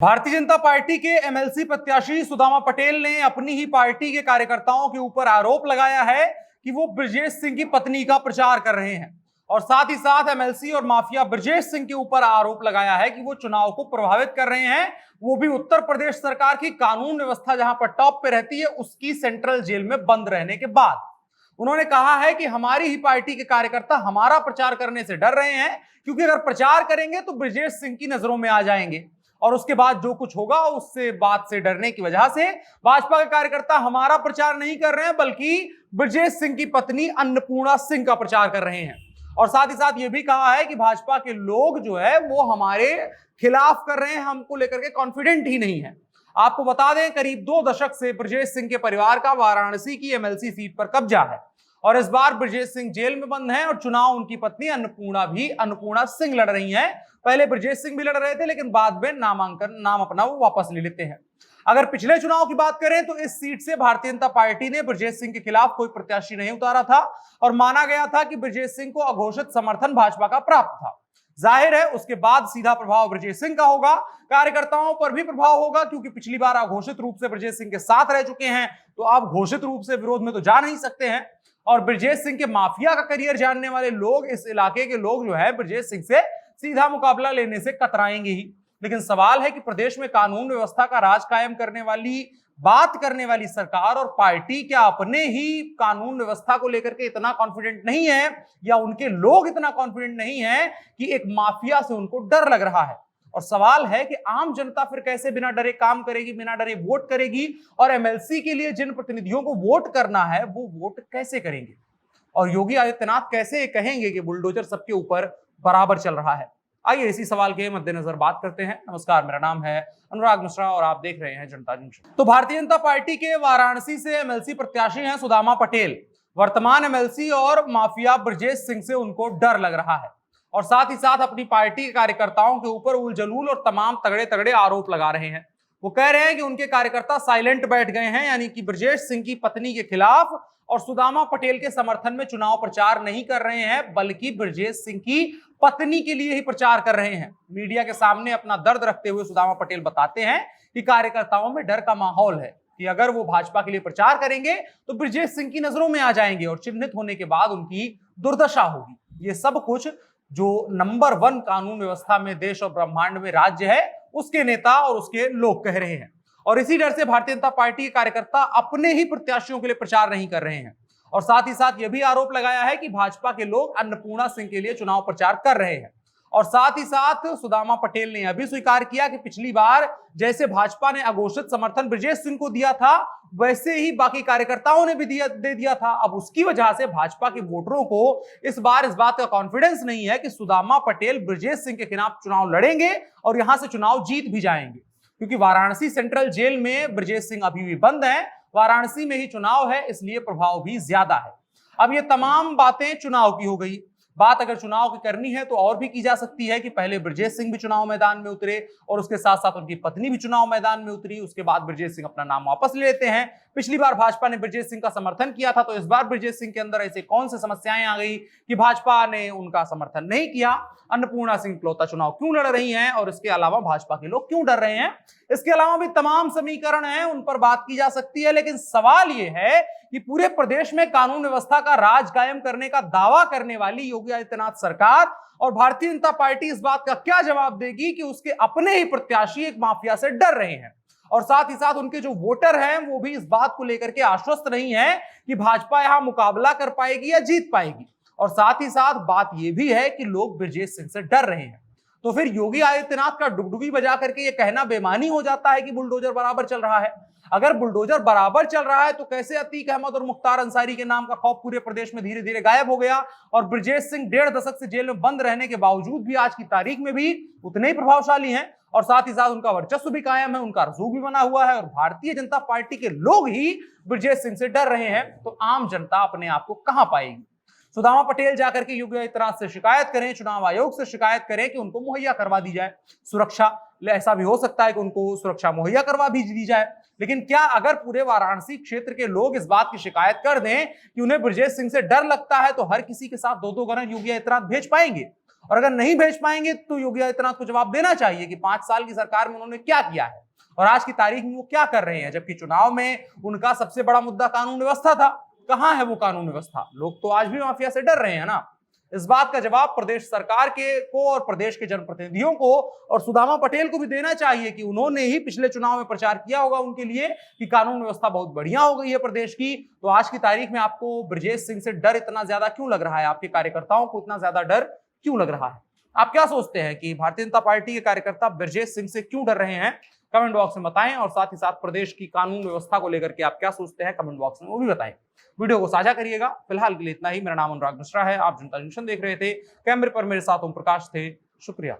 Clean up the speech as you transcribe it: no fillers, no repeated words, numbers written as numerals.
Bharatiya Janata party के MLC प्रत्याशी सुदामा पटेल ने अपनी ही पार्टी के कार्यकर्ताओं के ऊपर आरोप लगाया है कि वो ब्रजेश सिंह की पत्नी का प्रचार कर रहे हैं और साथ ही साथ एमएलसी और माफिया ब्रजेश सिंह के ऊपर आरोप लगाया है कि वो चुनाव को प्रभावित कर रहे हैं, वो भी उत्तर प्रदेश सरकार की कानून व्यवस्था जहां पर टॉप पे रहती है उसकी सेंट्रल जेल में बंद रहने के बाद। उन्होंने कहा है कि हमारी ही पार्टी के कार्यकर्ता हमारा प्रचार करने से डर रहे हैं क्योंकि अगर प्रचार करेंगे तो ब्रजेश सिंह की नजरों में आ जाएंगे और उसके बाद जो कुछ होगा उससे बात से डरने की वजह से भाजपा के कार्यकर्ता हमारा प्रचार नहीं कर रहे हैं बल्कि ब्रजेश सिंह की पत्नी अन्नपूर्णा सिंह का प्रचार कर रहे हैं। और साथ ही साथ यह भी कहा है कि भाजपा के लोग जो है वो हमारे खिलाफ कर रहे हैं, हमको लेकर के कॉन्फिडेंट ही नहीं है। आपको बता दें करीब 2 दशक से ब्रजेश सिंह के परिवार का वाराणसी की एमएलसी सीट पर कब्जा है और इस बार ब्रजेश सिंह जेल में बंद हैं और चुनाव उनकी पत्नी अन्नपूर्णा सिंह लड़ रही हैं। पहले ब्रजेश सिंह भी लड़ रहे थे लेकिन बाद में नाम अपना वो वापस ले लेते हैं। अगर पिछले चुनाव की बात करें तो इस सीट से भारतीय जनता पार्टी ने ब्रजेश सिंह के खिलाफ कोई प्रत्याशी नहीं उतारा था और माना गया था कि ब्रजेश सिंह को अघोषित समर्थन भाजपा का प्राप्त था। जाहिर है उसके बाद सीधा प्रभाव ब्रजेश सिंह का होगा, कार्यकर्ताओं पर भी प्रभाव होगा क्योंकि पिछली बार अघोषित रूप से ब्रजेश सिंह के साथ रह चुके हैं तो आप घोषित रूप से विरोध में तो जा नहीं सकते हैं। और ब्रजेश सिंह के माफिया का करियर जानने वाले लोग, इस इलाके के लोग जो है ब्रजेश सिंह से सीधा मुकाबला लेने से कतराएंगे ही। लेकिन सवाल है कि प्रदेश में कानून व्यवस्था का राज कायम करने वाली, बात करने वाली सरकार और पार्टी क्या अपने ही कानून व्यवस्था को लेकर के इतना कॉन्फिडेंट नहीं है या उनके लोग इतना कॉन्फिडेंट नहीं है कि एक माफिया से उनको डर लग रहा है। और सवाल है कि आम जनता फिर कैसे बिना डरे काम करेगी, बिना डरे वोट करेगी और एमएलसी के लिए जिन प्रतिनिधियों को वोट करना है वो वोट कैसे करेंगे और योगी आदित्यनाथ कैसे कहेंगे कि बुलडोजर सबके ऊपर बराबर चल रहा है। आइए इसी सवाल के मद्देनजर बात करते हैं। नमस्कार, मेरा नाम है अनुराग मिश्रा और आप देख रहे हैं जनता जंक्शन। तो भारतीय जनता पार्टी के वाराणसी से एमएलसी प्रत्याशी हैं सुदामा पटेल। वर्तमान एमएलसी और माफिया ब्रजेश सिंह से उनको डर लग रहा है और साथ ही साथ अपनी पार्टी के कार्यकर्ताओं के ऊपर उल जलूल और तमाम तगड़े तगड़े आरोप लगा रहे हैं। वो कह रहे हैं कि उनके कार्यकर्ता साइलेंट बैठ गए हैं, यानी कि ब्रजेश सिंह की पत्नी के खिलाफ और सुदामा पटेल के समर्थन में चुनाव प्रचार नहीं कर रहे हैं बल्कि ब्रजेश सिंह की पत्नी के लिए ही प्रचार कर रहे हैं। मीडिया के सामने अपना दर्द रखते हुए सुदामा पटेल बताते हैं कि कार्यकर्ताओं में डर का माहौल है कि अगर वो भाजपा के लिए प्रचार करेंगे तो ब्रजेश सिंह की नजरों में आ जाएंगे और चिन्हित होने के बाद उनकी दुर्दशा होगी। ये सब कुछ जो नंबर 1 कानून व्यवस्था में देश और ब्रह्मांड में राज्य है उसके नेता और उसके लोग कह रहे हैं और इसी डर से भारतीय जनता पार्टी के कार्यकर्ता अपने ही प्रत्याशियों के लिए प्रचार नहीं कर रहे हैं। और साथ ही साथ यह भी आरोप लगाया है कि भाजपा के लोग अन्नपूर्णा सिंह के लिए चुनाव प्रचार कर रहे हैं। और साथ ही साथ सुदामा पटेल ने यह भी स्वीकार किया कि पिछली बार जैसे भाजपा ने अघोषित समर्थन ब्रजेश सिंह को दिया था वैसे ही बाकी कार्यकर्ताओं ने भी दे दिया था। अब उसकी वजह से भाजपा के वोटरों को इस बार इस बात का कॉन्फिडेंस नहीं है कि सुदामा पटेल ब्रजेश सिंह के खिलाफ चुनाव लड़ेंगे और यहां से चुनाव जीत भी जाएंगे क्योंकि वाराणसी सेंट्रल जेल में ब्रजेश सिंह अभी भी बंद हैं। वाराणसी में ही चुनाव है इसलिए प्रभाव भी ज्यादा है। अब ये तमाम बातें चुनाव की हो गई। बात अगर चुनाव की करनी है तो और भी की जा सकती है कि पहले ब्रजेश सिंह भी चुनाव मैदान में उतरे और उसके साथ साथ उनकी पत्नी भी चुनाव मैदान में उतरी। उसके बाद ब्रजेश सिंह अपना नाम वापस ले लेते हैं। पिछली बार भाजपा ने ब्रजेश सिंह का समर्थन किया था तो इस बार ब्रजेश सिंह के अंदर ऐसे कौन सी समस्याएं आ गई कि भाजपा ने उनका समर्थन नहीं किया। अन्नपूर्णा सिंह इकलौता चुनाव क्यों लड़ रही हैं और इसके अलावा भाजपा के लोग क्यों डर रहे हैं, इसके अलावा भी तमाम समीकरण हैं, उन पर बात की जा सकती है। लेकिन सवाल यह है कि पूरे प्रदेश में कानून व्यवस्था का राज कायम करने का दावा करने वाली योगी आदित्यनाथ सरकार और भारतीय जनता पार्टी इस बात का क्या जवाब देगी कि उसके अपने ही प्रत्याशी एक माफिया से डर रहे हैं और साथ ही साथ उनके जो वोटर हैं वो भी इस बात को लेकर के आश्वस्त नहीं है कि भाजपा यहां मुकाबला कर पाएगी या जीत पाएगी। और साथ ही साथ बात यह भी है कि लोग ब्रजेश सिंह से डर रहे हैं। तो फिर योगी आदित्यनाथ का डुगडुगी बजा करके यह कहना बेमानी हो जाता है कि बुलडोजर बराबर चल रहा है। अगर बुलडोजर बराबर चल रहा है तो कैसे अतीक अहमद और मुख्तार अंसारी के नाम का खौफ पूरे प्रदेश में धीरे धीरे गायब हो गया और ब्रजेश सिंह 1.5 दशक से जेल में बंद रहने के बावजूद भी आज की तारीख में भी उतने ही प्रभावशाली हैं और साथ ही साथ उनका वर्चस्व भी कायम है, उनका रसूख भी बना हुआ है और भारतीय जनता पार्टी के लोग ही ब्रजेश सिंह से डर रहे हैं। तो आम जनता अपने आप को कहां पाएगी? सुदामा पटेल जाकर के योगी आदित्यनाथ से शिकायत करें, चुनाव आयोग से शिकायत करें कि उनको मुहैया करवा दी जाए सुरक्षा। ऐसा भी हो सकता है कि उनको सुरक्षा मुहैया करवा भी दी जाए। लेकिन क्या अगर पूरे वाराणसी क्षेत्र के लोग इस बात की शिकायत कर दें कि उन्हें ब्रजेश सिंह से डर लगता है तो हर किसी के साथ 2-2 गन योगी आदित्यनाथ भेज पाएंगे? और अगर नहीं भेज पाएंगे तो योगी आदित्यनाथ को जवाब देना चाहिए कि 5 साल की सरकार में उन्होंने क्या किया है और आज की तारीख में वो क्या कर रहे हैं, जबकि चुनाव में उनका सबसे बड़ा मुद्दा कानून व्यवस्था था। कहां है वो कानून व्यवस्था? लोग तो आज भी माफिया से डर रहे हैं ना। इस बात का जवाब प्रदेश सरकार को और प्रदेश के जनप्रतिनिधियों को और सुदामा पटेल को भी देना चाहिए कि उन्होंने ही पिछले चुनाव में प्रचार किया होगा उनके लिए कि कानून व्यवस्था बहुत बढ़िया हो गई है प्रदेश की। तो आज की तारीख में आपको ब्रजेश सिंह से डर इतना ज्यादा क्यों लग रहा है? आपके कार्यकर्ताओं को इतना ज्यादा डर क्यों लग रहा है? आप क्या सोचते हैं कि भारतीय जनता पार्टी के कार्यकर्ता ब्रजेश सिंह से क्यों डर रहे हैं? कमेंट बॉक्स में बताएं और साथ ही साथ प्रदेश की कानून व्यवस्था को लेकर के आप क्या सोचते हैं कमेंट बॉक्स में वो भी बताएं। वीडियो को साझा करिएगा। फिलहाल के लिए इतना ही। मेरा नाम अनुराग मिश्रा है, आप जनता जंक्शन देख रहे थे। कैमरे पर मेरे साथ ओम प्रकाश थे। शुक्रिया।